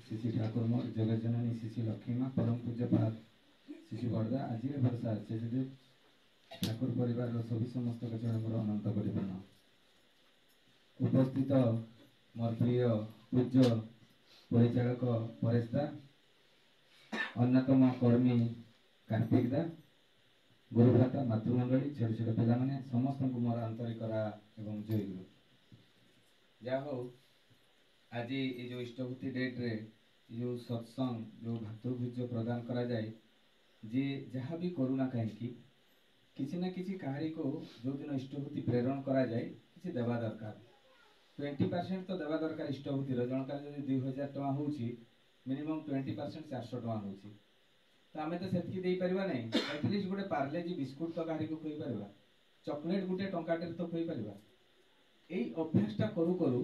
शिशि ठाकुर मोर जगत जननी शिशि लक्ष्मी माँ परम पूज्य पाद शिशि बरदा आज भरसा से ठाकुर परिवार सभी समस्त चरण मोर अनंत परिपूर्ण उपस्थित मोर प्रिय पूज्य परिचालक परेश दा अन्यतम कर्मी कार्तिक दा गुरुभ्राता मातृमंडली छोट छोट पिला माने समस्त को मोर आंतरिकरा एवं जय गुरु जा हो आज ये जो इष्टभूति डेट रे जो सत्संग जो भातृभुज प्रदान करा जाए जे जहाँ भी करूना कहीं किसी ना किसी कहानी को जो दिन इष्टभूति प्रेरण करा जाए किसी देवा दरकार 20% तो देवा दरकार इष्टभूति जनकार जो 2000 टका हो मिनिमम 20% 400 टका हो तो आम तो सेतकी दे पारिबा नहीं एटलिस्ट गोटे पार्लेजी बिस्कुट तो कहानी को खुई पारिबा चॉकलेट गोटे टंकाटे तो खुई पारिबा एई अभ्यासटा करू करू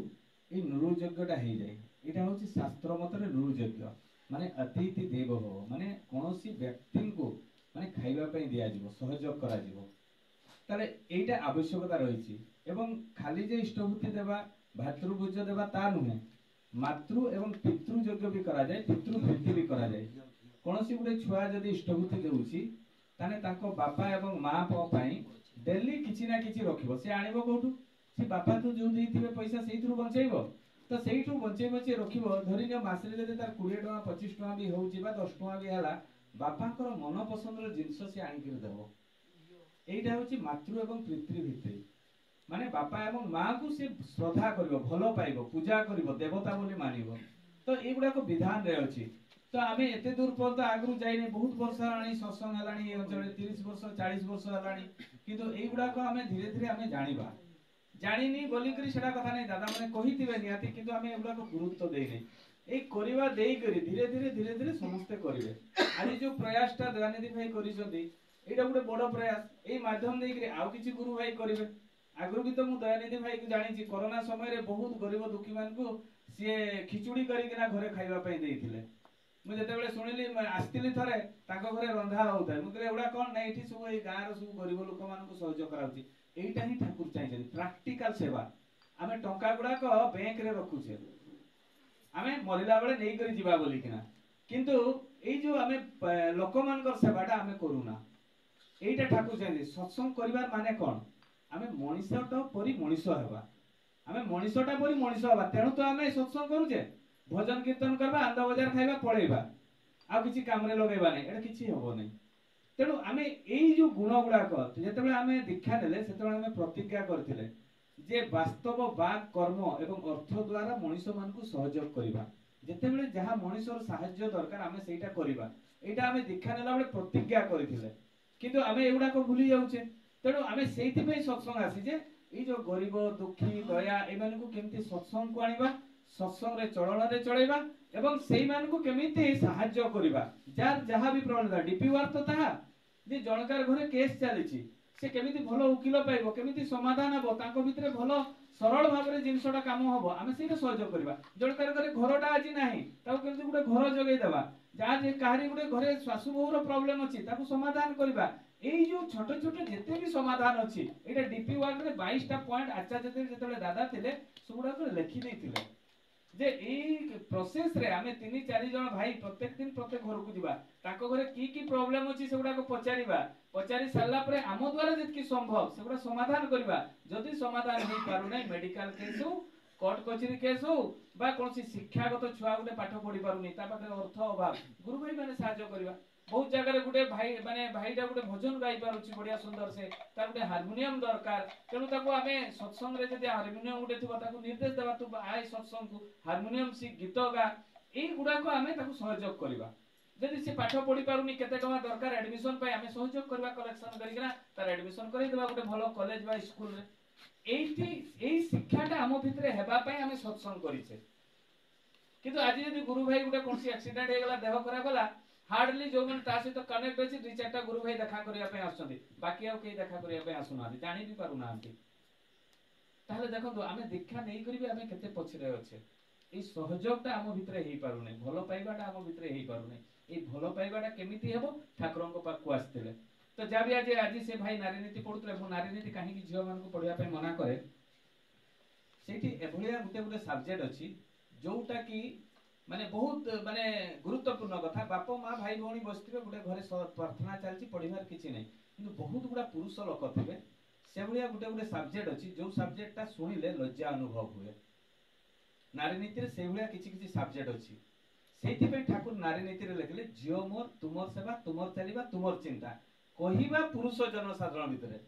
ये नृ यज्ञटा हो जाए यहाँ हूँ शास्त्र मत नृ यज्ञ माने अतिथि देव भव माने कौन व्यक्ति को माने खाइबा दिज्व सहयोग करा एटा आवश्यकता रही खाली जे इष्टभूति देवा भातृभुज देवा ता नुहे मातृ एवं पितृ यज्ञ भी करा जाए पितृभृति भी करा जाए कौन गोटे छुआ जदि इष्टभूति देउछि ताने ताको बापा एवं माँ पई डेली किछि ना किछि रखिबो से आनिबो कोठु से बापा तो जो देइथिबे पैसा सेइथुरु बंचैबो तो सेइठु बंचै बंचै रखिबो धरि न मासरे जदि तार 20 टका 25 टका भी होउछि बा 10 टका भी हला बापांकर मन पसंदर जिंस से आनिक देबो एइटा होछि मातृ एवं पितृभृति माने बापा एवं माँ को से श्रद्धा करिवो भलो पाइबो पूजा करिवो देवता बोली मानिबो तो एगुडा को विधान रे अछि तो आमे एते दूर पर्यंत आगरु जाइने बहुत वर्ष हलानी सत्संग हलानी अंचल 30 वर्ष 40 वर्ष हलानी किंतु एगुडा को आमे धीरे धीरे आमे जानिबा जानिनी बोली करी सेडा कथा नै दादा माने कहिथिबे नियाती किंतु आमे एगुडा को गुरुत्व देइ नै ए करिवा देइ करी धीरे धीरे समस्त करिवे आज जो प्रयासटा दयानिधि भाई करिसथि एटा गोटे बड़ प्रयास ए माध्यम देइ करी आउ किछि गुरु भाई करिवे आगरु भी तो मु दयानिधि भाई को जानि छी कोरोना समय रे बहुत गरीब दुखी मान को सिए खिचुडी करी किना घरे खाइबा पई देइथिले मु जेतेबेले सुनिली आस्तिली थरे ताको घरे रंधा होउता मु कहले एडा कोन नै एठी सब ए गां रो सब गरीब लोक मान को सहयोग कराउची एटा ही ठाकुर चाहिए प्रैक्टिकल सेवा आमे टंका गुडा को बैंक रे रखु छे आमे मरिला बेले नै करी जीवा बोली किना किंतु ए जो आमे लोक मान कर सेवाटा आमे करूना एटा ठाकुर चाहिए सत्संग करिवार माने कोन आमे मनिषटा परि मनिष हेबा आमे मनिषटा परि मनिष हेबा तेनु तो आमे सत्संग करू छे भजन कीर्तन करबा आंदा बाजार खाइबा पळेबा आ किछि काम रे लगेबा नै एटा किछि होबो नै तेणु आमे एई जो गुण गुड़ाक जितेबाला आमे दीक्षा नेले सेतेबाला आमे प्रतिज्ञा करथिले जे वास्तव बाक कर्म एवं अर्थ द्वारा मनुष्य मान को सहयोग करिबा जितेबाला जहा मनुष्यर सहाय्य दरकार आमे सेटा करिबा एटा आमे दीक्षा नेला बेले प्रतिज्ञा करथिले किंतु आमे एगुडा को भूली जाउछे तेणु आमे सेति पई सत्संग आसी जे ए जो गरीब दुखी दया ए मान को केमति सत्संग को आनिबा सत्संग रे चलन रे चलेबा एवं सेई मान को केमिति सहाय्य करिबा जार जहा भी प्रॉब्लम डीपी वर्क तो ताहा जे जनकार घरे केस चली से केमिति भलो उकिल पाइबो केमिति समाधान हबो ताको भितरे भलो सरल भाव रे जिंसटा काम हबो आमे सेटा सहयोग करबा जनकार घरे घरटा आजि नाही ताको केमिति गुटे घर जगै देबा जा जे काहरी गुटे घरे स्वासु बहुर प्रॉब्लम अछि ताको समाधान करबा एई जो छोट छोट जेते भी समाधान अछि एटा डीपी वर्क रे 22 टा पॉइंट आचार्य जेतेबेले दादा थिले सुगुडा को लिखि दैथिले जे एई प्रोसेस रे आमे 3-4 जण भाई प्रत्येक दिन प्रत्येक घर को दिबा ताको घरे की प्रॉब्लम अछि सेगुडा को पचारि साला परे आम द्वारा जेतकी संभव सेगुडा समाधान करबा जदि समाधान होई पारु नै मेडिकल केस हो कोर्ट कचेरी केस हो बा कोनसी शिक्षागत छुआ गुटे पाठ पढी पारु नै ता पाखे अर्थ अभाव गुरु भाई माने सहायता करबा बहुत जगह रे गुटे भाई माने भाईटा गुटे भजन गाई पारुछि बढ़िया सुंदर से ता गुटे हारमोनियम दरकार तेनु ताको आमे सत्संग रे जदि हारमोनियम गुटे थिबा ताको निर्देश देबा तू आइ सत्संग को हारमोनियम सी गीत गा एई गुडा को आमे ताको सहयोग करबा जदि से पाठ पढी पारुनी केते टका दरकार एडमिशन पय आमे सहयोग करबा कलेक्शन करिकना तार एडमिशन करै देबा गुटे भलो कॉलेज बा स्कूल रे एई शिक्षाटा हम भितरे हेबा पय आमे सत्संग करिसे किंतु आज जदि गुरु भाई गुटे कोनसी एक्सीडेंट हे गला देह खराब होला हार्डली जो मन ता सहित कनेक्ट अछि दुई चारटा गुरु भाई देखा करिया पे आछथि बाकी आ के देखा करिया पे आसुना जानि भी पारु नांती ताहले देखो आमे दीक्षा नै करिबे आमे केते पछरे अछि ए सहयोगटा हम भितरे हेई पारु नै भलो पाइबाटा हम भितरे हेई पारु नै ए भलो पाइबाटा केमिति हेबो ठाकुरन को पाक को आस्थिले तो जाबी आज से भाई नारी नीति पढुतले मु नारी नीति काहे कि झियो मान को पढिया पे मना करे सेठी एभलिया गुटे गुटे सब्जेक्ट अछि जोटा कि माने बहुत माने गुरुत्वपूर्ण कथा बाप माँ भाई भौणी बसथिबे गोटे घरे प्रार्थना चलची पढ़िबार किछि नै किंतु बहुत गुडा पुरुष लोक थिबे से भलिया गोटे गोटे सब्जेक्ट अछि जो सब्जेक्टटा सुनिले लज्जा अनुभव हुए नारी नीति रे से भलिया किछि किछि सब्जेक्ट अछि सेति पे ठाकुर नारी नीति रे लिखले जियो मोर तुमर सेवा तुमर चलीबा तुमर चिंता कहिबा पुरुष जनसाधारण भितरे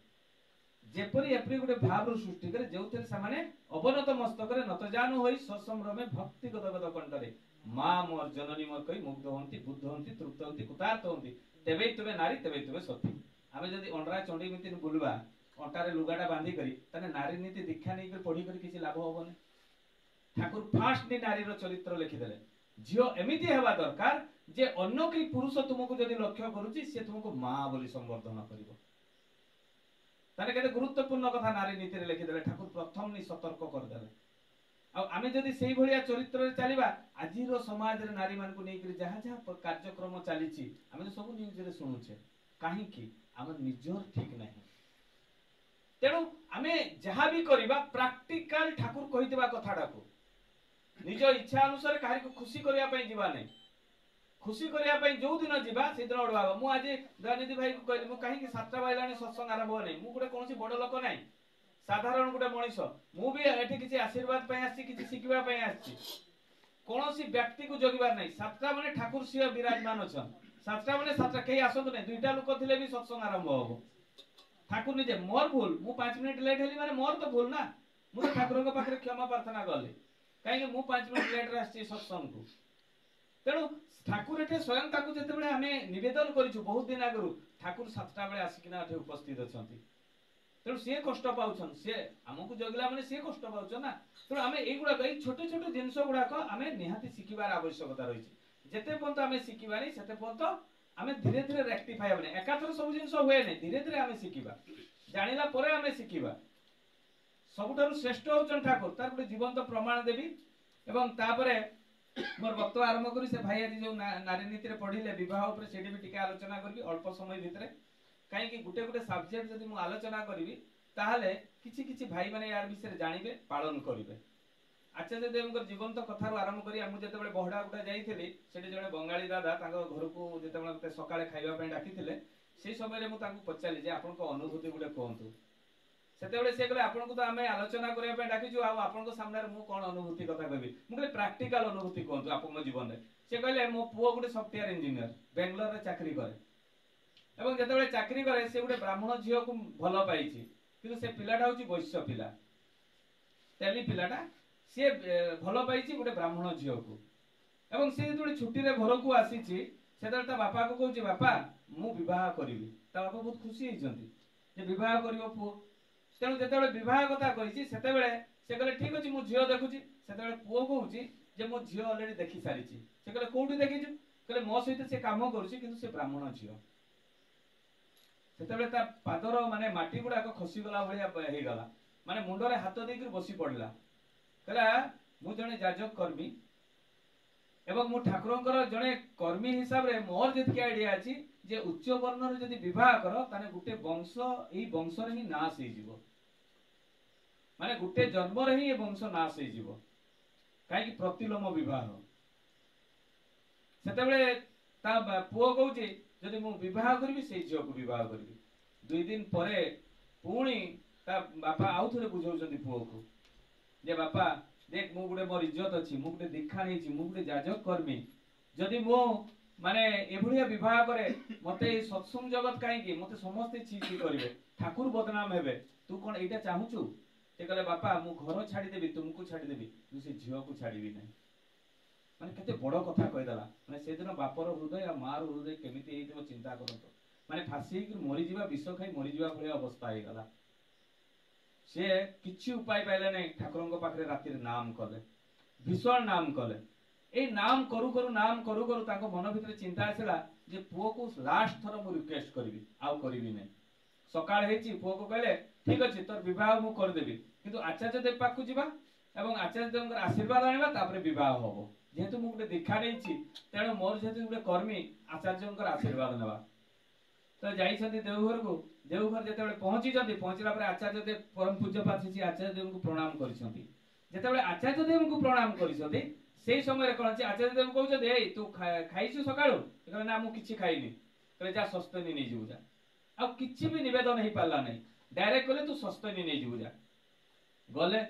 जेपरी एपरी गोटे भाव सृष्टि करे जोथे सामाने अवनत मस्तक रे नतजानु होई ससंभ्रमे भक्ति गदगद कंठरे मां मोर जननी मोर कहि मुग्ध होंती बुद्ध होंती तृप्त होंती कुतार्थ होंती तेबे तुबे नारी तेबे तुबे सती आमे जदी अंडरा चंडी मितिन बुलवा अंटारे लुगाटा बांधी करी तने नारी नीति दीक्षा नै कर पढी करी किछि लाभ होबने ठाकुर फास्ट नि नारी रो चरित्र लिखि देले जियो एमिति हेबा दरकार जे अन्य के पुरुष तुमको जदी लक्ष्य करूची से तुमको मां बोली संबोधन करिवो ताने केते गुरुत्वपूर्ण कथा नारी नीति रे लिखि देले ठाकुर प्रथम नि सतर्क कर देले आ आमे जदी सेही भलिया चरित्र रे चलीबा आजि रो समाज रे नारी मान को नै करी जहा जहा कार्यक्रम चालीची आमे तो सब न्यूज रे सुनुछे काहे कि हम निजर ठीक नाही तेणु आमे जहा भी करिबा प्रैक्टिकल ठाकुर कहितबा कथाडा को निज इच्छा अनुसार काहे को खुशी करिया पई जीवा नै खुशी करिया पई जो दिन जीवा से दिन ओडवा मु आज दयानिधि भाई को कहली मु काहे कि 7टा बाइलानी सत्संग आरंभ नै मु गुडे कोनसी बड़ लोक नै साधारण गुडे मनीष मु भी एठी किछि आशीर्वाद पई आछि किछि सिखिबा पई आछि कोनसी व्यक्ति को जगिबार नै 7टा माने ठाकुर सिया विराजमान अछन 7टा माने 7टा केही आसंत नै दुईटा लोक थिले भी सत्संग आरंभ होबो ठाकुर निजे मोर भूल मु 5 मिनिट लेट हेली माने मोर तो भूल ना मु तो ठाकुर को पाखरे क्षमा प्रार्थना करले काहे मु 5 मिनिट लेट रे आछि सत्संग को तेणु ठाकुर एठे स्वयं ताकू जते बेले हमें निवेदन करिछु बहुत दिन आगरु ठाकुर 7टा बेले आसिकिना एठे उपस्थित अछंती तेणु से कष्ट पाउछन से हमकु जगला माने से कष्ट पाउछन ना तेणु हमें एगुडा कई छोटे छोटे जिंस गुडा को हमें निहाती सिखिबार आवश्यकता रहिछि जेते पंत हमें सिखिबानी सेते पंत हमें धीरे धीरे रेक्टिफाई होने एकाथर सब जिंस होए नै धीरे धीरे हमें सिखिबा जानिला परे हमें सिखिबा सबुठारु श्रेष्ठ होचन ठाकुर तार गुडे जीवंत प्रमाण देबी एवं तापरे मोर वक्तव्य आरंभ करी से भाई आज जो नारी नीति रे पढिले विवाह ऊपर सेठी भी टिके आलोचना करबी अल्प समय भितरे काहे कि गुटे गुटे सब्जेक्ट जदी मु आलोचना करबी ताहाले किछि किछि भाई माने यार विषय जानिबे पालन करिवे आचार्य देवकर जीवंत कथारु आरंभ करी हम जते बेले बहडा गुटा जाईथिली सेठी जणे बंगाली दादा तांको घर को जते बेले सकाळे खाइबा पय डाकिथिले सेही समय रे मु तांको पचाली जे आपन को अनुभूति गुटे कोंतु सेते बेले से कहले आपन को तो हमें आलोचना करिया पय डाकिछु आ आपन को सामने मु कोन अनुभूति कथा कहबी मु कहले प्रैक्टिकल अनुभूति कोंतु आपन जीवन रे से कहले मो पुओ गुटे सॉफ्टवेयर इंजीनियर बेंगलोर रे चाकरी करे एवं जते बेले चाकरी करे से गुटे ब्राह्मण झियो को भलो पाइछि किंतु से पिलाटा होची वैश्य पिला तेली पिलाटा से भलो पाइछि गुटे ब्राह्मण झियो को एवं से जते छुट्टी रे घर को आसीछि सेते ता बापा को कहूची बापा मु विवाह करिवि ता बापा बहुत खुशी हिजंती जे विवाह करिवो पुओ तेणु जेतेबेले विवाह कथा कहिछि सेतेबेले से कहले ठीक अछि मु झियो देखुछि सेतेबेले पुओ कहूछि जे मो झियो ऑलरेडी देखि सारिछि से कहले कोउठी देखिछु कहले मो सहित से काम करूछि किंतु से ब्राह्मण झियो सेतेबेले ता पादर माने माटी गुडा को खसी गला भलिया हे गला माने मुंडरे हाथ देकर बसी पड़ला कहला मु जने जाजक कर्मी एवं मु ठाकुरंकर जने कर्मी हिसाब रे मोर जेतके आइडिया अछि जे उच्च वर्ण रे जदी विवाह करो ताने गुटे वंश एही वंश रे ही नाश हे जीवो माने गुटे जन्म रे ही ए वंश नाश हे जीवो काहे कि प्रतिलोम विवाह सेते बेले ता पुओ कहूची जदी मु विवाह करबी से झियो को विवाह करबी 2 दिन परे पुणी ता बापा आउ थरे बुझौचंदी पुओ को जे बापा देख मु गुटे मोर इज्जत अछि मु गुटे दीक्षा नै छि मु गुटे जाजक कर्मी जदी मु माने एभलिया विवाह करे मते सत्संग जगत काहे कि मते समस्त छी छी करिवे ठाकुर बदनाम हेबे तू कोन एटा चाहूचु ते कहले बापा मु घर छाडी देबी तुमको छाडी देबी तू से झियो को छाडीबी नै माने केते बड़ कथा कहि दला माने से दिन बापर हृदय आ मार हृदय केमिति हेइतो चिंता करतो माने फासी कि मरि जीवा विष खाई मरि जीवा भलिया अवस्था हे गला से किछि उपाय पाइले नै ठाकुरंग पाखरे राति रे नाम कले भीषण नाम कले ए नाम करू करू ताको मन भितर चिंता आसला जे पुओ को लास्ट थर मु रिक्वेस्ट करबी आउ करबी नै सकाळ हेची पुओ को कहले ठीक अछि तोर विवाह मु कर देबी किंतु आचार्य देव पाखु जिबा एवं आचार्य देवकर आशीर्वाद आनिबा तापर विवाह होबो जेहेतु मु गुटे दीक्षा नेछि तेणु मोर जेहेतु गुटे कर्मी आचार्यंकर आशीर्वाद नेबा तो जाई छथि देवघर जेते बेले पहुंची जंती पहुंचला पर आचार्य देव परम पूज्य पाछी आचार्य देव को प्रणाम करिसंती जेते बेले आचार्य देव को प्रणाम करिसंती सेई समय कौन अच्छे आचार्य देव कहते ए तू खाइछु सकाळु कहले ना मु किछि खाइनी कहले जा सस्तनी नै जीव जा आ किछि भी निवेदन हे पाला नै डायरेक्ट कहले तू सस्तनी नै जीव जा गले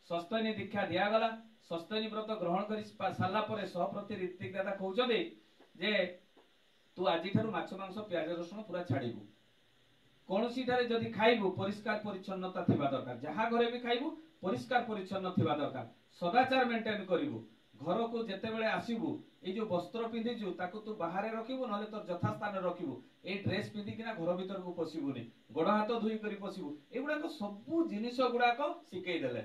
सस्तनी दीक्षा दिया गला सस्तनी व्रत ग्रहण कर सारा पर सहप्रति ऋतिक दादा कहउछबे जे तू आजि ठारू माछ मांस प्याज रसुण पूरा छाड़िबू कोनोसी ठारे जदि खाइबू परिष्कार परिच्छन्नता थिबा दरकार जहा घरे भी खाइबू परिष्कार परिच्छन्न थिबा दरकार सदाचार मेंटेन करिबू घर को जेते बेले आसीबू ए जो वस्त्र पिंधिजु ताको तू बाहर रखिबू नले तो यथा स्थान रखिबू ए ड्रेस पिंधि किना घर भीतर को पसिबूनी गोड़ हाथ धुई करी पसिबू एगुडा को सब जिनिस गुडा को सिकेई देले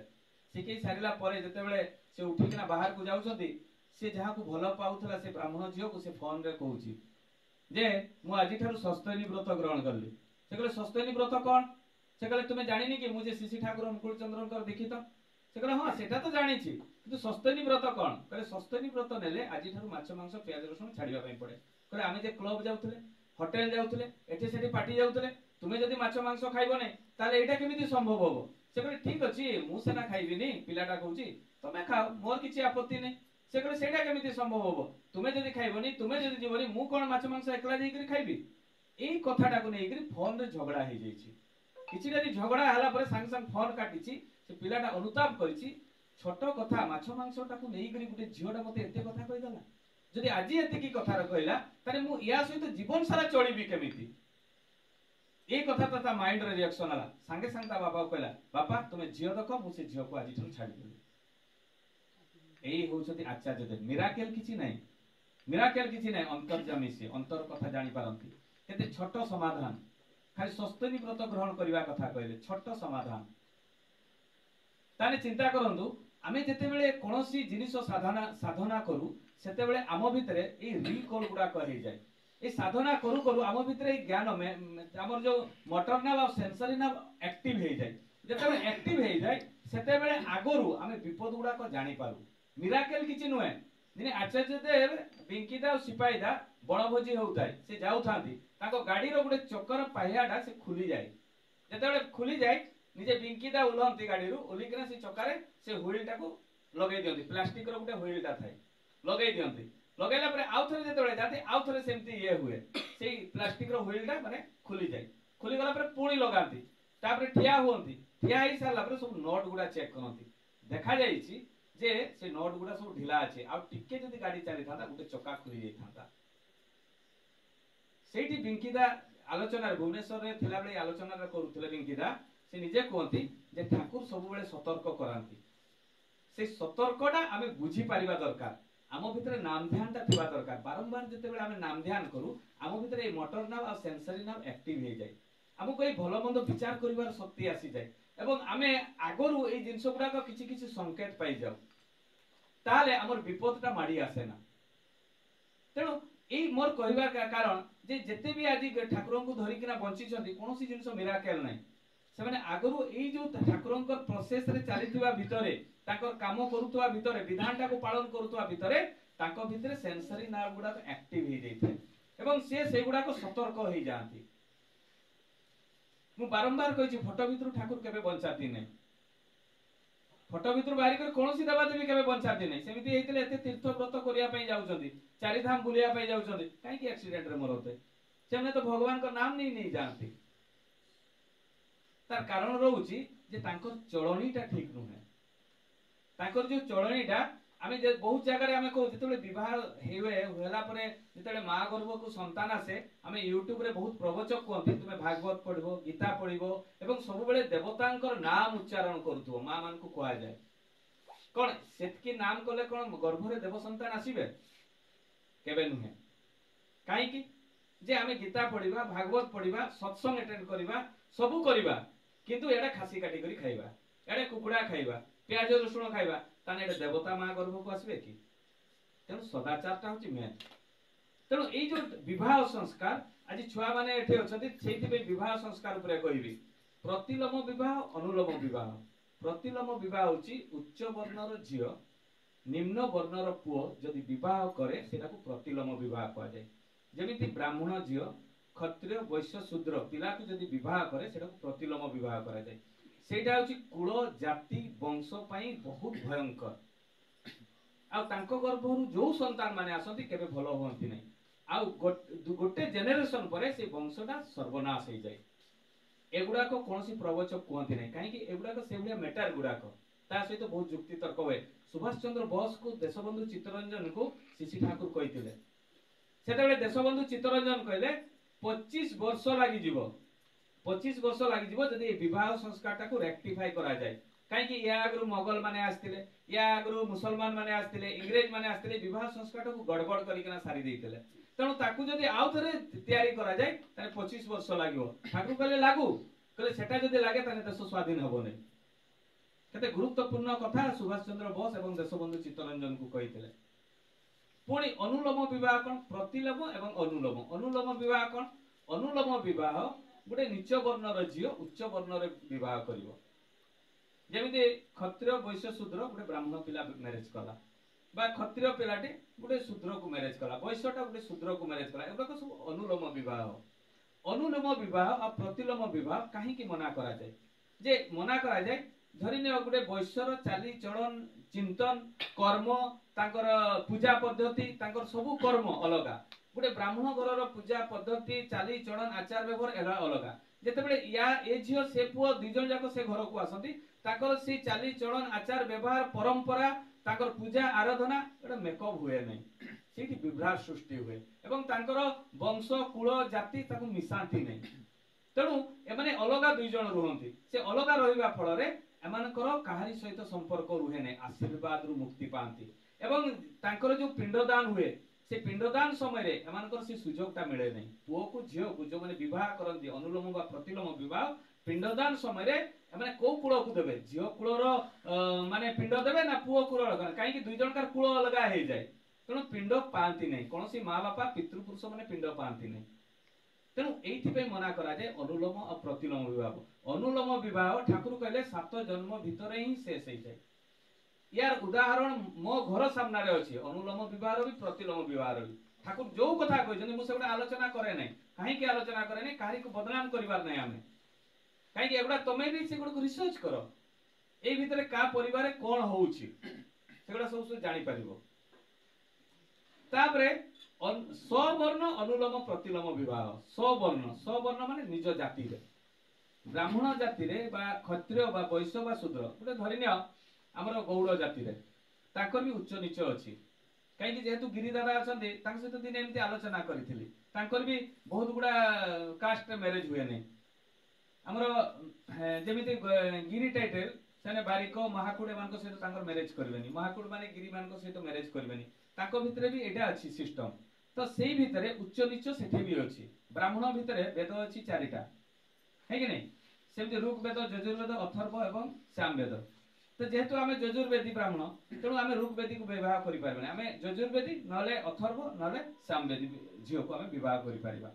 सिकेई सारिला परे जेते बेले से उठी किना बाहर को जाउछथि से जहा को भलो पाउथला से ब्राह्मण झियो को से फोन रे कहूची जे मु आजि ठारू सस्तनी व्रत ग्रहण करली से कहले सस्तनी व्रत कोन से कहले तुमे जानिनी कि मुझे शिशि ठाकुर अनुकूल चंद्रकर देखि तो से कहले हां सेटा तो जानिछि किंतु सस्तनी व्रत कोन कहले सस्तनी व्रत नेले आजि ठारू माछ मांस प्याज रसुण छाड़िबा पई पड़े कहले आमे जे क्लब जाउथले होटल जाउथले एठी सेठी पार्टी जाउथले तुमे जदि माछ मांस खाइबो नै ताले एटा केमिति संभव होबो से कहले ठीक अछि मु सेना खाइबिनी पिलाटा कहूची तमे खाओ मोर किछि आपत्ति नै से कहले सेटा केमिति संभव होबो तुमे जदि खाइबोनी तुमे जदि जीवनी मु कोन माछ मांस एकला देई करी खाइबी एई कथाटा को नै करी फोन रे झगड़ा हे जाईछि किछि जदि झगड़ा हला परे संग संग फोन काटिछि से पिलाटा अनुताप करिछि छोट कथा माछ मांसटा को नै करी गुटे झियोटा मते एते कथा कहि दला जदि आजि एते की कथा र कहला तारे मु या सहित जीवन सारा चलिबी केमिति ए कथा ता माइंड रे रिएक्शन आला संगे संग ता बाबा कहला बापा तुमे झियो देखो मु से झियो को आजि ठन छाडी देली एई होउछथि आचार्य देव मिराकल किछि नै मिराकल किछि नै अंतर्जामी से अंतर कथा जानि पारंती केते छोट समाधान खाली सस्तनी व्रत ग्रहण करिवा कथा कहले छोट समाधान ताने चिंता करंतु आमे जेते बेले कोनोसी जिनिस साधना करू सेते बेले आम भितरे ए रिकॉल गुडा कहि जाय ए साधना करू करू आम भितरे ए ज्ञान हमर जो मोटर ना और सेंसरी ना एक्टिव हे जाय जेते बेले एक्टिव हे जाय सेते बेले आगरु आमे विपद गुडा को जानि पारू मिराकल किछि नुए दिने आचार्य देव बिंकीदा और सिपाहीदा बणभोजी होउताय से जाउ थांती ताको गाडी रो गुडे चक्कर पाहियाडा से खुली जाय जेते बेले खुली जाय निजे बिंकीदा उलहंती गाडी रो ओलिकना से चक्कारे से हुइलटा को लगेई दियंती प्लास्टिक रो गुडे हुइलटा थाय लगेई दियंती लगेला परे आउ थरे जेते बेले जाते आउ थरे सेमती ये हुए सेई प्लास्टिक रो हुइलटा माने खुली जाय खुली गला परे पुणी लगांती तापरे ठिया होंती ठिया ही साला परे सब नोट गुडा चेक करंती देखा जाईची जे से नोट गुडा सब ढिला আছে आ टिके जदी गाडी चली थाता गुटे चक्का खुली जाई थाता सेठी बिंकीदा आलोचना भुवनेश्वर रे थिला बेले आलोचना रे करूथिले बिंकीदा से निजे कोंती जे ठाकुर सब बेले सतर्क करांती से सतर्कटा आमे बुझी परिबा दरकार आम भितरे नाम ध्यानटा थिबा दरकार बारंबार जते बेले आमे नाम ध्यान करू आम भितरे ए मोटर नाव आ सेंसरी नाव एक्टिव हे जाय हमको ए भलो मंद विचार करिवार शक्ति आसी जाय एवं आमे आगरु ए जिंस गुडा को किछि किछि संकेत पाई जाऊ ताले हमर विपदटा माडी आसे ना तेनो ए मोर कहबा कारण जे जते भी आजि ठाकुरन को धरि किना बंची छथि कोनोसी जिंस मिराकल नै से माने आगरु ए जो ठाकुरन को प्रोसेस रे चालिथिबा भितरे ताकर काम करूतवा भितरे विधानटा को पालन करूतवा भितरे ताको भितरे सेंसरी नाव गुडा को एक्टिव हे जाइथाय एवं से गुडा को सतर्क हे जांती मु बारंबार कहिछि फोटो भितरु ठाकुर केबे बंचाती नै फोटो भितर बाहरी कर कोनोसी देवा देवी केबे बंचाती नै सेमिति हेतिले एते तीर्थ व्रत करिया पई जाउछथि चारि धाम बुलिया पई जाउछथि काई कि एक्सीडेंट रे मरते सेमने तो भगवान को नाम नहीं जानती तार कारण रहउछि जे तांकर चलणीटा ठीक नुहे तांकर जो चलणीटा आमे जे बहुत जगह रे आमे कहू जेतेबेले विवाह हेवे होला परे जेतेबेले मां गर्भ को संतान आसे आमे YouTube रे बहुत प्रवचक कहते तुमे भागवत पढिबो गीता पढिबो एवं सब बेले देवतांकर नाम उच्चारण करथुओ मां मान को कोआ जाय कोन सेतकी नाम कोले कोन गर्भ रे देव संतान आसीबे केबे नुहे काई कि जे आमे गीता पढिबा भागवत पढिबा सत्संग अटेंड करिबा सबु करिबा किंतु एडा खासी काटी करी खाइबा एडा कुकुडा खाइबा प्याज रसुण खाइबा ताने एडा देवता मां गर्भ को आसीबे कि तेनु सदाचारटा होची मेन तेनु ए जो विवाह संस्कार आज छुआ माने एठे अछथि सेति बे विवाह संस्कार ऊपर कहिबी प्रतिलोम विवाह अनुलोम विवाह प्रतिलोम विवाह होची उच्च वर्णर झियो निम्न वर्णर पुओ जदि विवाह करे सेटा को प्रतिलोम विवाह कहा जाय जेमिति ब्राह्मण झियो क्षत्रिय वैश्य शूद्र पिला को जदि विवाह करे सेटा को प्रतिलोम विवाह करा जाय सेटा होची कुल जाति वंश पई बहुत भयंकर गर्भर जो संतान माने आसती केबे भलो होती नहीं आउ गोटे जेनेरेशन पर से वंशटा सर्वनाश हो जाए एगुड़ाक कौन प्रवचक कहते ना कहीं एगुड़ाक से भाया मेटर गुड़ाक ता सहित बहुत जुक्ति तर्क हुए सुभाष चंद्र बोस को देशबंधु चित्तरंजन को शिशि ठाकुर कहते से देशबंधु चित्तरंजन कहले 25 वर्ष लगी 25 वर्ष लगी जदि विवाह संस्कार को रेक्टिफाई करा जाए कहीं या आगु मोगल माने आसते या आगु मुसलमान माने आसते इंग्रेज माने आसते विवाह संस्कार को गड़बड़ करके सारी देते तेणु ताकू जदि आउ थे तैयारी करा जाए ताने 25 वर्ष लगे ठाकुर कहले लागू कहले सेटा जदि लागे ताने देश स्वाधीन हबो नै केते गुरुत्वपूर्ण कथा सुभाष चंद्र बोस एवं देशबंधु चित्तरंजन को कहितले पुणी अनुलोम विवाह कोन प्रतिलोम एवं अनुलोम विवाह कोन अनुलोम विवाह गोटे नीच वर्णर झियो उच्च वर्णर विवाह करिवो जेमिति क्षत्रिय वैश्य शूद्र गोटे ब्राह्मण पिला मैरिज कला बा क्षत्रिय पिलाटी गोटे शूद्र को मैरिज कला वैश्यटा गोटे शूद्र को मैरिज कला एगुड़ा सब अनुलोम विवाह और प्रतिलोम विवाह कहीं मना करा जाए जे मना करा जाए धरी नियो गोटे वैश्यर चाली चलन चिंतन कर्म तांकर पूजा पद्धति तांकर सब कर्म अलगा गोटे ब्राह्मण घर पूजा पद्धति चाली चलन आचार व्यवहार एला अलगा जेतेबेले या ए झियो से पुओ दुई जन जाक से घर को आसंती ताकर से चाली चलन आचार व्यवहार परंपरा ताकर पूजा आराधना एटा मेकअप हुए नहीं सेठी विभ्राट सृष्टि हुए एवं तांकर वंश कुल जाति ताकू मिसांती नहीं तेणु एमाने अलगा दुई जन रुहंती से अलगा रहिबा फल रे एमानकर काहारी सहित संपर्क रुहे नहीं आशीर्वाद रु मुक्ति पांती एवं तांकर जो पिंडदान हुए से पिंडदान समय रे एमानकर से सुजोगटा मिले नहीं पुओ को झियो को जो माने विवाह करंती अनुलोम बा प्रतिलोम विवाह पिंडदान समय रे माने को कुल को देबे झियो कुलर माने पिंड देबे ना पुओ कुल अलग काहे कि दुई जनकार कुल अलग हे जाय तेणु पिंड पांती नहीं कोनसी मां बापा पितृपुरुष माने पिंड पांती नहीं तेणु एइथि पे मना करा जाय अनुलोम और प्रतिलोम विवाह अनुलोम विवाह ठाकुर कहले 7 जन्म भीतर ही शेष हो जाय यार उदाहरण मो घर सामना रे अछि अनुलोम विवाह भी प्रतिलोम विवाह भी ठाकुर जो कथा कहछन मु सेगुडा आलोचना करे नै काहे कि आलोचना करे नै काहे को बदनाम करिवार नै आमे काहे कि एगुडा तमे भी सेगुडा को रिसर्च करो ए भितरे का परिवार कोन होउछि सेगुडा सब जानि परिबो तापरे स्ववर्ण अनुलोम प्रतिलोम विवाह स्ववर्ण माने निज जाति रे ब्राह्मण जाति रे बा क्षत्रिय बा वैश्य बा शूद्र गोटे धरिनियो हमर गौड़ जाति रे ताकर भी उच्च नीच अछि काहे कि जेहेतु गिरिदादा अछंती तांक सहित दिन एमती आलोचना करिथिली तांकर भी बहुत गुडा कास्ट मैरिज हुए नै हमर जेमिति गिरी टाइटल सेने बारिक महाकुड मानको सहित तांकर मैरिज करबेनी महाकुड माने गिरी मानको सहित मैरिज करबेनी ताको भितरे भी एटा अछि सिस्टम तो सेही भितरे उच्च नीच सेठी भी अछि ब्राह्मण भितरे वेद अछि 4टा है कि नै सेमति ऋग वेद यजुर्वेद अथर्व एवं सामवेद तो जेहेतु आमे यजुर्वेदी ब्राह्मण तेणु आमे ऋग वेदी को विवाह करि पारबे आमे यजुर्वेदी नले अथर्व नले सामवेदी झियो को आमे विवाह करि पारिबा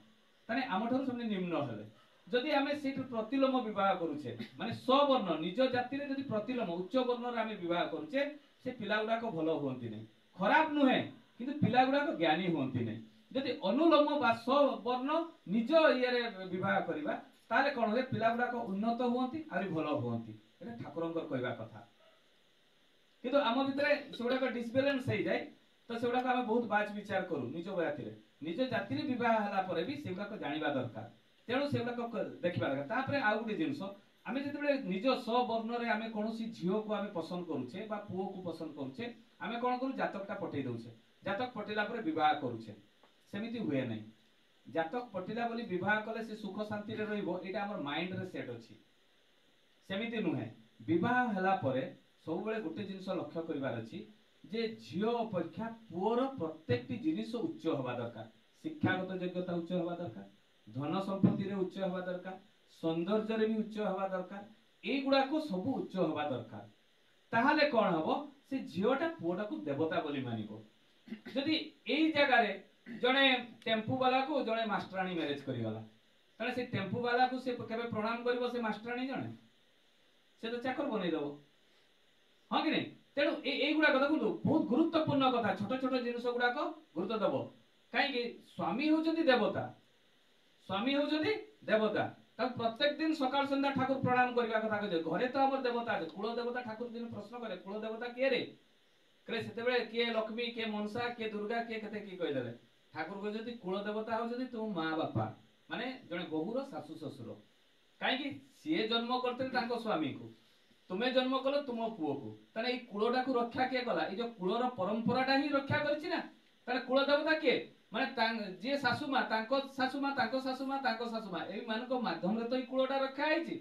तने आमठर सबने निम्न हेले जदि आमे सेठ प्रतिलोम विवाह करूछे माने स्ववर्ण निज जाति रे जदि प्रतिलोम उच्च वर्ण रे आमे विवाह करूछे से पिला गुडा को भलो होंती नै खराब नुहे किंतु पिला गुडा को ज्ञानी होंती नै जदि अनुलोम बा स्ववर्ण निज इये विवाह करिबा ताले कोन हे पिला गुडा को उन्नत होंती आरि भलो होंती एटा ठाकुरंकर कहबा कथा किंतु आम भितरे सेगुडा को डिसबैलेंस हो जाए तो सेगुडा को आमे बहुत बाच विचार करू निज जाति रे निज जाति रे विवाह हला परे भी सेगुडा को जानिबा दरकार तेणु सेगुडा को देखिबा दरकार तापरे आ गुटे जिंस आमे जेतेबेले निज स्ववर्ण रे आमे कोनोसी झियो को आमे पसंद करूछे बा पुओ को पसंद करूछे आमे कोन करू जातकटा पठेई दउछे जातक पटेला परे विवाह करूछे सेमिति हुए नै जातक पटेला बोली विवाह कले से सुख शांति रे रहइबो एटा हमर माइंड रे सेट अछि सेमिति नुहे विवाह हला परे सब बेले गोटे जिनिस लक्ष्य करिवार अछि जे झियो अपेक्षा पुओर प्रत्येकटी जिनिस उच्च होबा दरकार शिक्षागत योग्यता उच्च होबा दरकार धन संपत्ति रे उच्च होबा दरकार सौंदर्य रे भी उच्च होबा दरकार ए गुडा को सब उच्च होबा दरकार ताहाले कोन हबो से झियोटा पुओटा को देवता बोली मानिबो जदि एई जगह रे जणे टेम्पू वाला को जणे मास्टरानी मैरिज करिवाला तने से टेम्पू वाला को से केबे प्रणाम करिवो से मास्टरानी जणे से तो चाकर बनै दबो हां कि नै तेणु एई गुडा कथा को बहुत गुरुत्वपूर्ण कथा छोट छोट जिनिस गुडा को गुरुत्व दबो काहे कि स्वामी होचंती देवता तब प्रत्येक दिन सकाळ संध्या ठाकुर प्रणाम करबा कथा कहे घरे तो हमर देवता कुल देवता ठाकुर दिन प्रश्न करे कुल देवता के रे कहले सेते बेले के लक्ष्मी के मनसा के दुर्गा के कते की कहि देले ठाकुर कहते कुल देवता होउछथि तुम माँ बापा माने जने बहुर सासु ससुर कहीं सी जन्म करते स्वामी को तुम्हें जन्म कल तुम पुओ को ताने कूलटा को रक्षा किए कला ये जो कूलर परंपराटा ही रक्षा करछि ना ताने कूल देवता किए माने जे सासुमा तांको सासुमा तांको सासुमा तांको सासुमा एई मानको माध्यम रे तो ई कूलटा रक्षा आइछि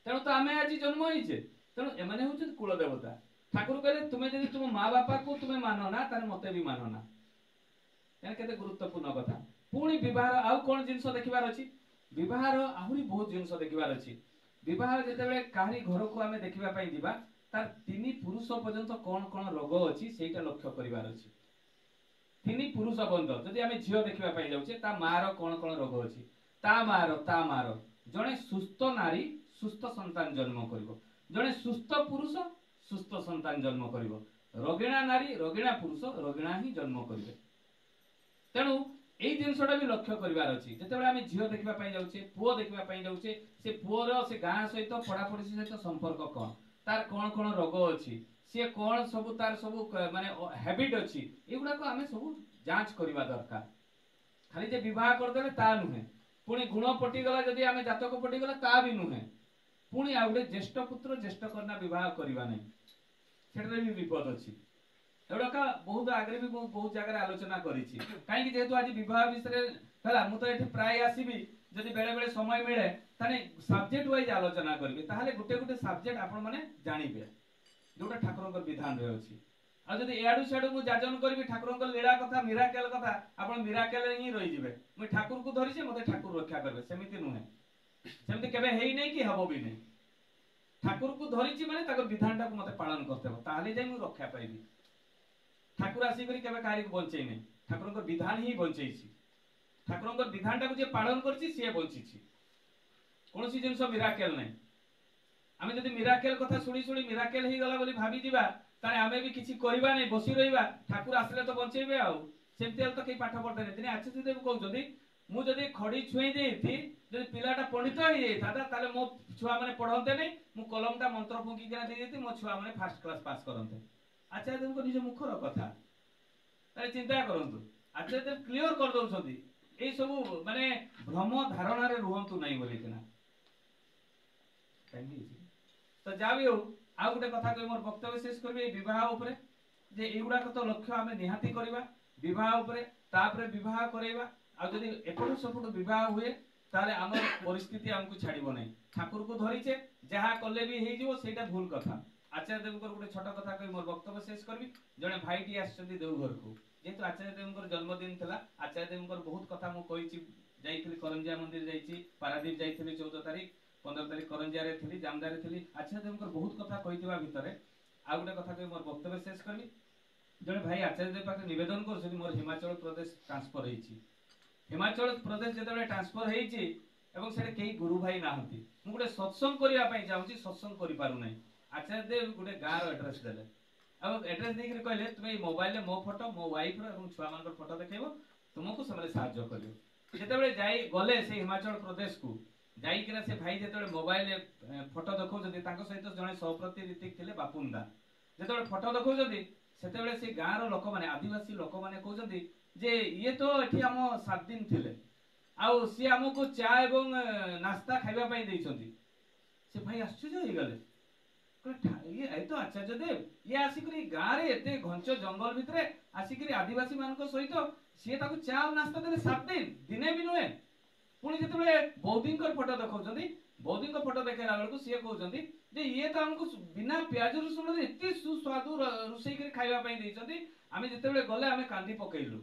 तेणु तो आमे आज जन्म होइछे तेणु एमाने होउछन कूल देवता ठाकुर कहले तुम्हें यदि तुम माँ बापा को तुम्हें मानो ना ताने मते भी मानो ना एने केते गुरुत्वपूर्ण कथा पुणी विवाह आउ कोन जिंस देखिबार अछि विवाह आहुरी बहुत जिंस देखिबार अछि विवाह जेतेबेले काहरी घर को आमे देखिबा पई दिबा तार तीन पुरुष पर्यंत कोन कोन रोग अछि सेटा लक्ष्य करिवार अछि तीन पुरुष पर्यंत जदि आमे झियो देखिबा पई जाउछे ता मार कोन कोन रोग अछि ता मार जणे सुस्थ नारी सुस्थ संतान जन्म करिवो जणे सुस्थ पुरुष सुस्थ संतान जन्म करिवो रोगिणा नारी रोगिणा पुरुष रोगिणा ही जन्म करिवे तेणु एई जिनसटा भी लक्ष्य करिवार अछि जेतेबेले आमे झियो देखिबा पई जाउछे पुओ देखिबा पई जाउछे से पुओर से गां सहित पढ़ापढ़ी सहित संपर्क कोन तार कोन कोन रोग अछि से कोन सब तार सब माने हैबिट अछि एगुडा को आमे सब जांच करिवा दरकार खाली जे विवाह कर देले ता नुहे पुणी गुण पटी गला जदि आमे जातक पटी गला ता भी नुहे पुणी आउडे ज्येष्ठ पुत्र ज्येष्ठ कन्या विवाह करिवा नै सेटरे भी विपद अछि एवढा बहुत आगे भी बहुत जगह आलोचना करिछि काहे जेहेतु आज विवाह विषय हला मु तो एठी प्राय आसीबी जदि बेले बेले समय मिले ताने सब्जेक्ट वाइज आलोचना करबे ताहाले गुटे गुटे सब्जेक्ट आपण माने जानिबे जोटा ठाकुरक विधान रे अछि आ जदि एडु सेडु मु जाजन करबी ठाकुरक लीला कथा मिराकेल कथा आपण मिराकेल ही रहि जिवे मु ठाकुर को धरिसे मते ठाकुर रक्षा करबे सेमिति नुहे सेमिति केबे हेई नै कि हबो भी नै ठाकुर को धरिछि माने ताकर विधानटा को मते पालन करते हो ताहाले जाई मु रक्षा पाइबी ठाकुर आसी करी केबे कारी को बंचै नै ठाकुरक विधान ही बंचैछि ठाकुरक विधानटा को जे पालन करछि से बंचिछि कोनोसी जिंस मिराकेल नै आमे जदि मिराकेल कथा सुनी सुनी मिराकेल ही गला बोली भाबी दिबा ताने आमे भी किछि करिबा नै बसी रहिबा ठाकुर आसले तो बंचैबे आ सेमति तो के पाठ पढते नै दिने आछि देव कहउछथि मु जदि खडी छुई देथि जदि पिलाटा पंडित होई जाई था ताले मो छुआ माने पढन्ते नै मु कलमटा मंत्र फुंकी केना दे देथि मो छुआ माने फर्स्ट क्लास पास करन्ते आचार्य देव को निज मुखर कथा ताले चिंता करंतु आचार्य देव क्लियर कर दउछथि ए सब माने भ्रम धारणा रे रुहंतु नै बोली केना तो जाबी हो आ गुटे कथा कहि मोर वक्तव्य शेष करबे विवाह ऊपर जे एगुडा तो लक्ष्य आमे निहाती करबा विवाह ऊपर तापरे विवाह करैबा आ जदि एपटु सपटु विवाह हुए ताले हमर परिस्थिति हमकु छाड़िबो नै ठाकुर को धरिछे जहा कले भी हेइ जिवो सेटा भूल कथा आचार्य देवकर गुटे छोट कथा कहि मोर वक्तव्य शेष करबी जने भाईटी आछथि देवघर को जेतु आचार्य देवकर जन्मदिन थला आचार्य देवकर बहुत कथा मु कहिछि जाइथिलि करंजिया मंदिर जाइछि पारादीप जाइथिलि 14 तारिख 15 तारिख करंजिया रे थिलि जामदा रे थिलि आचार्य देवकर बहुत कथा कहिथिबा भितरे आ गुटे कथा कहि मोर वक्तव्य शेष करबी जने भाई आचार्य देव पाखे निवेदन करछथि मोर हिमाचल प्रदेश ट्रांसफर हेछि हिमाचल प्रदेश जेतेबेले ट्रांसफर हेछि एवं सेटे केही गुरु भाई नाहंती मु गुटे सत्संग करिया पई जाउछि सत्संग करि पारु नै आचार्य देव गुटे गाँ रो एड्रेस देले अब एड्रेस देकरी कहले तुमे मोबाइल ले मो फोटो मो वाइफ रो एवं छुआ मानकर फोटो देखेबो तुमको समले सहाय्य करियो जेतेबेले जाई गले से हिमाचल प्रदेश को जाई किना से भाई जेतेबेले मोबाइल ले फोटो देखौ जदि ताको सहित जने सहप्रति रीतिक थिले बापुंदा जेतेबेले फोटो देखौ जदि सेतेबेले से गाँ रो लोक माने आदिवासी लोक माने कहउजंती जे ये तो एठी हम 7 दिन थिले आउ सी हमको चा एवं नाश्ता खाइबा पई दैछंती से भाई आश्चर्य होई गले ये तो आचार्य देव ये आसिकरी गाँ रे एते घंच जंगल भितरे आसिकरी आदिवासी मानको सहित सी ताको चा और नाश्ता देले 7 दिन दिने भी नुहे पुणी जेतेबेले बौद्धिंकर फोटो देखौजंती बौद्धिंकर फोटो देखेला बेलको सी कहउजंती जे ये तो हमको बिना प्याज रसुण रे एते सुस्वादु रुसई करी खाइबा पई दैछंती आमे जेतेबेले गले आमे कांदी पकेइलु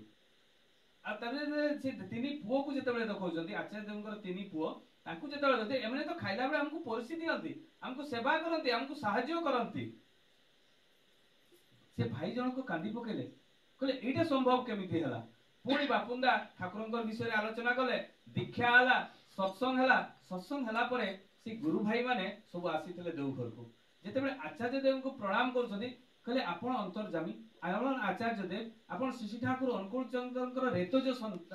आ तबे से तिनी पुओ को जेतेबेले देखौजंती आचार्य देवकर तिनी पुओ तांकु जेतेबेले दे एमने तो खाइला बेले हमको परिस्थिति दियंती हमको सेवा करंती हमको सहाय्य करंती से भाई जन को कांदी पकेले कहले एटा संभव केमिति हला पुणी बापुंदा ठाकुरंकर विषय रे आलोचना कले दीक्षा हला सत्संग हला परे से गुरु भाई माने सब आसीथिले देवघर को जेतेबेले आचार्य देव को प्रणाम करछथि कहले आपण अंतर्जामी आयन आचार्य देव आपण श्री ठाकुर अनुकूल चंद्रकर रेतज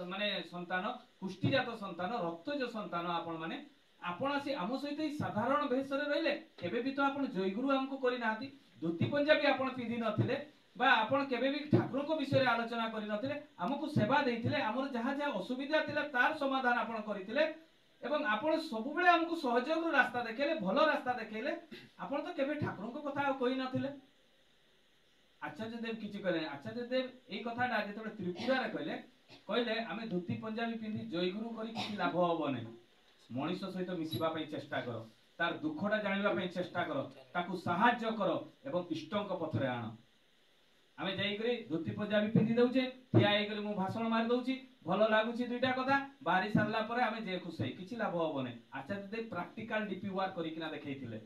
माने संतान पुष्टिजात संतान रक्तज संतान आपण माने आपण आसी आम सहित साधारण भेष रे रहिले केबे भी तो आपण जय गुरु हमको करि नाथि धोती पंजाबी आपण पिधि नथिले बा आपण केबे भी ठाकुर को विषय रे आलोचना करि नथिले हमकु सेवा देइथिले हमर जहा जहा असुविधा थिले तार समाधान आपण करिथिले एवं आपण सब बेले हमकु सहयोग रास्ता देखेले भलो रास्ता देखेले आपण तो केबे ठाकुर को कथा कहि नथिले आचार्य देव किछि कहले आचार्य देव एई कथाटा जेतबे त्रिपुरा रे कहले कहले आमे धोती पंजाबी पिंधि जयगुरु करी किछि लाभ होबो नै मनीष सहित मिसिबा पई चेष्टा करो तार दुखटा जानिबा पई चेष्टा करो ताकू सहाय्य करो एवं इष्टंक पथरे आनो आमे जाई करी धोती पंजाबी पिंधि दउचे ठिया आइ करी मु भाषण मार दउची भलो लागुची दुईटा कथा बारी सारला परे आमे जे खुसई किछि लाभ होबो नै आचार्य देव प्रैक्टिकल डीपी वर्क करी किना देखैथिले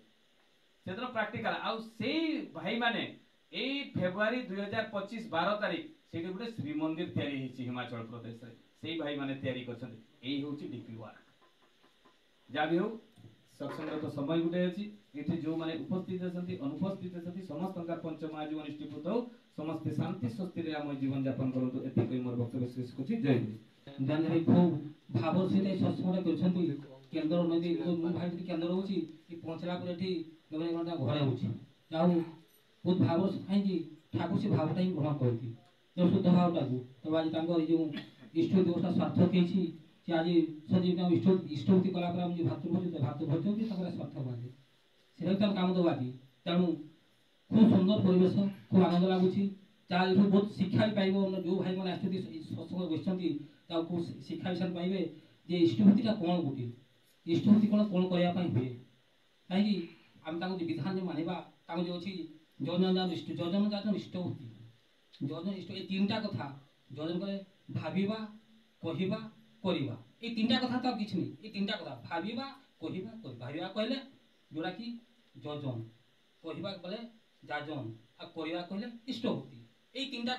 सेदर प्रैक्टिकल आउ सेई भाई माने एई फेब्रुआरी 2025 12 तारिख सेठी गुटे श्री मंदिर तयारी हिची हिमाचल प्रदेश रे सेई भाई माने तयारी करछन एई होची डीपी वर्क जा भी हो सत्संग तो समय गुटे अछि एठी जो माने उपस्थित अछंती अनुपस्थित अछंती समस्त का पंचम आजीवन निष्ठीभूत हो समस्त शांति स्वस्ति रे हम जीवन यापन करतो एति कई मोर वक्तव्य शेष कुछि जय गुरु दानरे खूब भाव से सत्संग करछंती केंद्र नदी मु भाई केंद्र होची कि पहुंचला पर एठी गबे घंटा घरे होची जाऊ बहुत भाव से खाई ठाकुर से भावटा ही ग्रहण करती जो शुद्ध भावटा को तो आज तांको जो इष्ट दिवस सार्थक हेछि कि आज सजी का इष्टवती कला पर हम जो भातृ भोज भी तकर सार्थक बाजे सेही तो काम दवा की तेणु खूब सुंदर परिवेश खूब आनंद लागुछि ता एठु बहुत शिक्षा भी पाइबो जो भाई माने आछथि सत्संग बसछंती ता को शिक्षा विषय पाइबे जे इष्टवतीटा कोन गुटी इष्टवती कोन करया पई हुए काहे कि हम ताको विधान जे मानिबा ताको जो अछि जोजन इष्ट जोजन जात इष्टवती जोजन इष्ट ए तीनटा कथा जोजन करे भाबिबा कहिबा करिबा ए तीनटा कथा तो किछ नै ए तीनटा कथा भाबिबा कहिबा कर भाबिबा कहले जोरा कि जोजन कहिबा बोले जाजन आ करिबा कहले इष्टवती ए तीनटा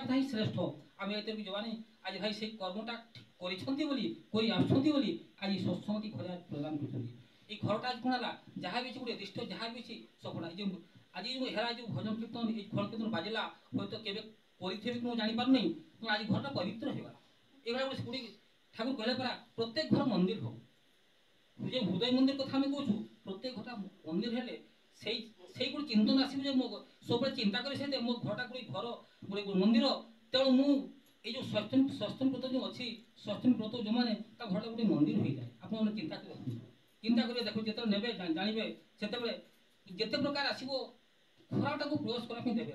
कथा ही श्रेष्ठ आमे एते भी जवानी आज भाई से कर्मटा करिसंती बोली कोई आछंती बोली आज सत्संगति घरे प्रदान करछंती ए घरटा कोनला जहा भी गुटे दिष्ट जहा भी सपना जे आज जो हेरा जो भजन कीर्तन ए घर कीर्तन बाजिला होय तो केबे परिथेबी को जानि पार नै तो आज घरटा पवित्र हेबा एगला गुटे गुडी ठाकुर कहले परा प्रत्येक घर मंदिर हो जे हृदय मंदिर कथा हम कहू प्रत्येक घरटा मंदिर हेले सेई गुडी चिंतन आसी जे मो सब चिंता करे से मो घरटा गुडी घर गुडी मंदिर तेणु मु ए जो सस्तन व्रत जो अछि सस्तन व्रत जो माने ता घरटा गुडी मंदिर होई जाय आपन चिंता करे देखो जेते नेबे जानिबे सेते बेले जेते प्रकार आसीबो खराटा को प्रवेश करा पे देबे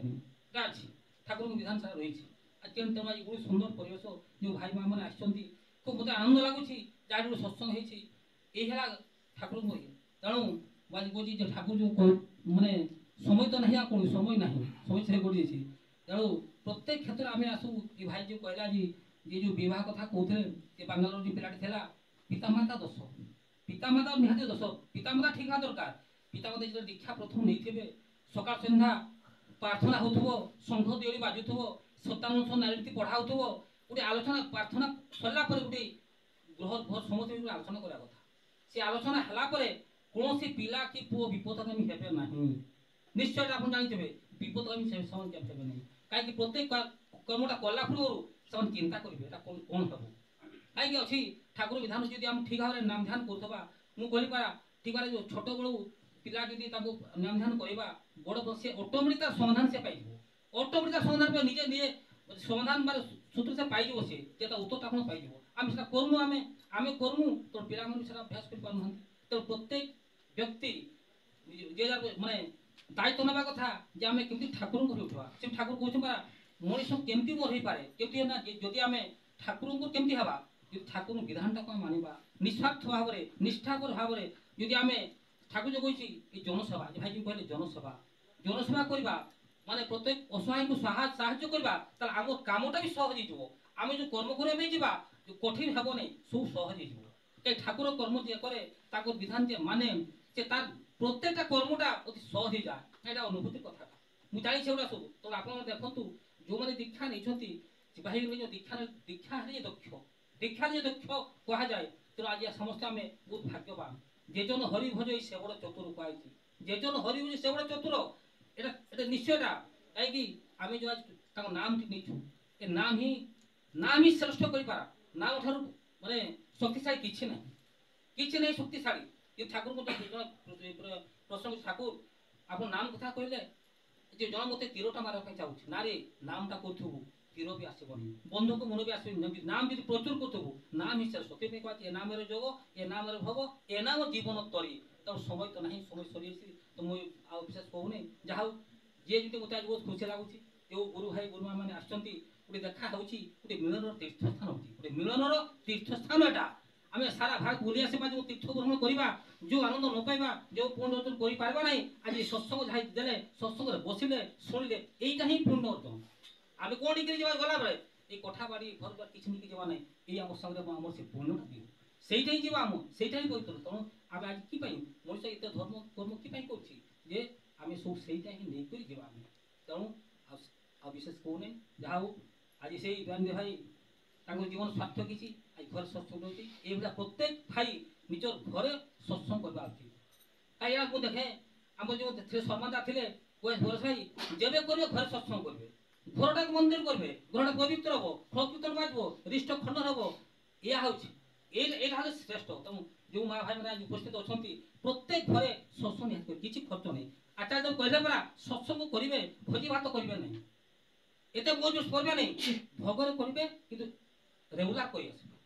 ता अछि ठाकुर विधान सारा रही छी अत्यंत माई गुडी सुंदर परिवेश जो भाई मां माने आछंती खूब मते आनंद लागुछि जाडू सत्संग हेछि ए हेला ठाकुर को तेणु बाज गोजी जे ठाकुर जो माने समय तो नहीं कोन समय नहीं समय से गोडी छी तेणु प्रत्येक क्षेत्र आमे आसु ए भाई जो कहला जी ये जो विवाह कथा कहथले जे बांगालोर जी पिलाट थेला पितामाता दोष पितामाता निहाते दोष पितामाता ठीक ना दरकार पितामाता जे दीक्षा प्रथम नै थेबे सकाळ संध्या प्रार्थना होथबो संघ देउरी बाजुथबो सतानुष नारीति पढाउथबो गुटे आलोचना प्रार्थना सल्ला पर गुटे ग्रह घर समस्त आलोचना करा कथा से आलोचना हला पर कोनोसी पिला की पुओ विपदगामी हेबे नाही निश्चय आपण जानिथबे विपदगामी से समान के हेबे नाही काहे कि प्रत्येक कर्मटा कला पूर्व समान चिंता करिवे एटा कोन हबो काहे कि अछि ठाकुर विधान जदि हम ठीक भाबरे नाम ध्यान करथबा मु कहली पारा ठीक भाबरे जो छोट बळू पिला जदि ताको नाम ध्यान करबा बड़ बसे ऑटोमेटिक समाधान से पाइबो ऑटोमेटिक समाधान पे निजे निजे समाधान मारे सूत्र से पाइबो से जेता उत्तर आपण पाइबो हम सेटा करनु आमे करनु तो पिला मन सेटा अभ्यास कर पानु तो प्रत्येक व्यक्ति जे माने दायित्व नबा कथा जे आमे केमति ठाकुर को उठवा से ठाकुर कहछ पारा मनीष केमति मोर हे पारे केमति ना जदि आमे ठाकुर को केमति हवा जदि ठाकुर विधानटा को मानिबा निस्वार्थ भावरे निष्ठापर भावरे जदि आमे ठाकुर जो कहछि ए जनसेवा जे भाई जी कहले जनसेवा करबा माने प्रत्येक असहाय को साहाय्य करबा त हम कामटा भी सहज हिजबो आमे जो कर्म करे में जीवा जो कठिन हबो नै सब सहज हिजबो ए ठाकुर कर्म जे करे ताको विधान जे माने से तार प्रत्येकटा कर्मटा अति सहज जा एटा अनुभूति कथा मु जानि छेउडा सब तो आपण देखंतु जो माने दीक्षा नै छथि भाई जो दीक्षा है दक्ष कहा जाए तो आज समस्त में बहुत भाग्यवान जेजन हरि भज से बड़ चतुर कही जेजन हरि भज से बड़ चतुर एटा निश्चयटा कहीं आम जो आज नाम नहीं ए नाम ही श्रेष्ठ कर पारा नाम ठार माने शक्तिशाली किछि नहीं शक्तिशाली ये ठाकुर को प्रसंग ठाकुर आप नाम कथा कहले যে জন মতে তীরটা মারা ପାଇଁ ଚାହୁଛି ନା ରେ ନାମଟା କରୁଥିବୁ ତୀର ବି ଆସିବନି ବନ୍ଧୁକ ମନ ବି ଆସିବନି ନାମ ଯଦି ପ୍ରଚୁର କରୁଥିବୁ ନାମ ହିସାବରେ ସତ୍ୟ କହୁଛି ଏ ନାମରେ ଯୋଗ ଏ ନାମରେ ଭୋଗ ଏ ନାମ ଜୀବନ ତରି ତାର ସମୟ ତ ନାହିଁ ସମୟ ସରିଯାଇଛି ତ ମୁଁ ଆଉ ବିଶେଷ କହୁନି ଯାହା ହଉ ଯିଏ ଯେମିତି ମୋତେ ଆଜି ବହୁତ ଖୁସି ଲାଗୁଛି ଯେଉଁ ଗୁରୁ ଭାଇ ଗୁରୁମା ମାନେ ଆସିଛନ୍ତି ଗୋଟେ ଦେଖା ହେଉଛି ଗୋଟେ ମିଳନର ତୀର୍ଥସ୍ଥାନ ହେଉଛି ଗୋଟେ ମିଳନର ତୀର୍ଥସ୍ଥାନ ଏଟା ଆମେ ସାରା ଭାରତ ବୁଲି ଆସିବା ଯେଉଁ ତୀର୍ଥ ଗ୍ରହଣ କରିବା ଯେଉଁ ଆନନ୍ଦ ନ ପାଇବା ଯେଉଁ ପୂର୍ଣ୍ଣ ଅର୍ଜନ କରିପାରିବା ନାହିଁ ଆଜି ସତ୍ସଙ୍ଗ ଯାଇ ଦେଲେ ସତ୍ସଙ୍ଗରେ ବସିଲେ ଶୁଣିଲେ ଏଇଟା ହିଁ ପୂର୍ଣ୍ଣ ଅର୍ଜନ ଆମେ କୋଉଠିକି ଯିବା ଗଲାବେଳେ এই কোঠা বাড়ি ঘর বাড়ি কিছু নিয়ে যাওয়া নাই এই আমার সঙ্গে আমার সে পূর্ণটা দিও সেইটাই যাওয়া আম সেইটাই পবিত্র তেমন আমি আজ কি পাই মনুষ্য এত ধর্ম কর্ম কি পাই করছি যে আমি সব সেইটা ହିଁ ନେଇକରି ଯିବା ଆମେ ତେଣୁ ଆଉ ବିଶେଷ କହୁନି ଯାହା ହଉ ଆଜି ସେଇ ଦୟାନନ୍ଦ ଭାଇ ତାଙ୍କ ଜୀବନ ସ୍ୱାର୍ଥ କିଛି ଆଜି ଘରେ ସତ୍ସଙ୍ଗ ରହୁଛି ଏଇଭଳିଆ ପ୍ରତ୍ୟେକ ଭାଇ ନିଜର ଘରେ ସତ୍ସଙ୍ଗ କରିବା ଉଚିତ କାହିଁକି ମୁଁ ଦେଖେ ଆମର ଯେଉଁ ଶର୍ମାଦା ଥିଲେ ବରସ ଭାଇ ଯେବେ କରିବେ ଘରେ ସତ୍ସଙ୍ଗ କରିବେ ଘରଟାକୁ ମନ୍ଦିର କରିବେ ଘରଟା ପବିତ୍ର ହବ ପ୍ରକୀର୍ତ୍ତନ ବାଜିବ ରିଷ୍ଟ ଖଣ୍ଡନ ହବ ଏହା ହେଉଛି ଏଇଟା ହେଉଛି ଶ୍ରେଷ୍ଠ ତେଣୁ ଯେଉଁ ମା ଭାଇ ମାନେ ଆଜି ଉପସ୍ଥିତ ଅଛନ୍ତି ପ୍ରତ୍ୟେକ ଘରେ ସତ୍ସଙ୍ଗ ନିହାତି କିଛି ଖର୍ଚ୍ଚ ନାହିଁ ଆଚାର୍ଯ୍ୟ କହିଲେ ପରା ସତ୍ସଙ୍ଗ କରିବେ ଭୋଜି ଭାତ କରିବେ ନାହିଁ ଏତେ ବହୁତ କରିବେ ନାହିଁ ଭୋଗରେ କରିବେ କିନ୍ତୁ ରେଗୁଲାର କରି ଆସିବେ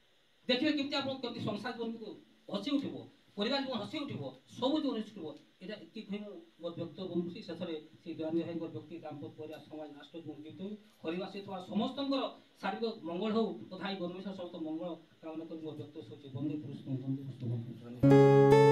ଦେଖିବେ କେମିତି ଆପଣ କେମିତି ସଂସାର ଜୀବନକୁ ହସି ଉଠିବ ପରିବାର ଜୀବନ ହସି ଉଠିବ ସବୁ ଜୀବନ ହସି ଉଠିବ এটা ଏତିକି କହି ମୁଁ ମୋର ବ୍ୟକ୍ତିତ୍ୱ ବନୁଛି ଶେଷରେ ସେ ଦୟାନନ୍ଦ ଭାଇଙ୍କର ବ୍ୟକ୍ତି ଦାମ୍ପତ୍ୟ ପରିବାର ସମାଜ ରାଷ୍ଟ୍ର ଜୀବନ କିନ୍ତୁ କରିବା ସହିତ ସମସ୍ତଙ୍କର ଶାରୀରିକ ମଙ୍ଗଳ ହଉ ତଥା ଏଇ ଗର୍ମେଶ୍ୱର ସମସ୍ତ ମଙ୍ଗଳ କାମନା କରି ମୋର ବ୍ୟକ୍ତିତ୍ୱ ସଉଛି ବନ୍ଦେ ପୁରୁଷ ବନ୍ଦେ ପୁରୁଷ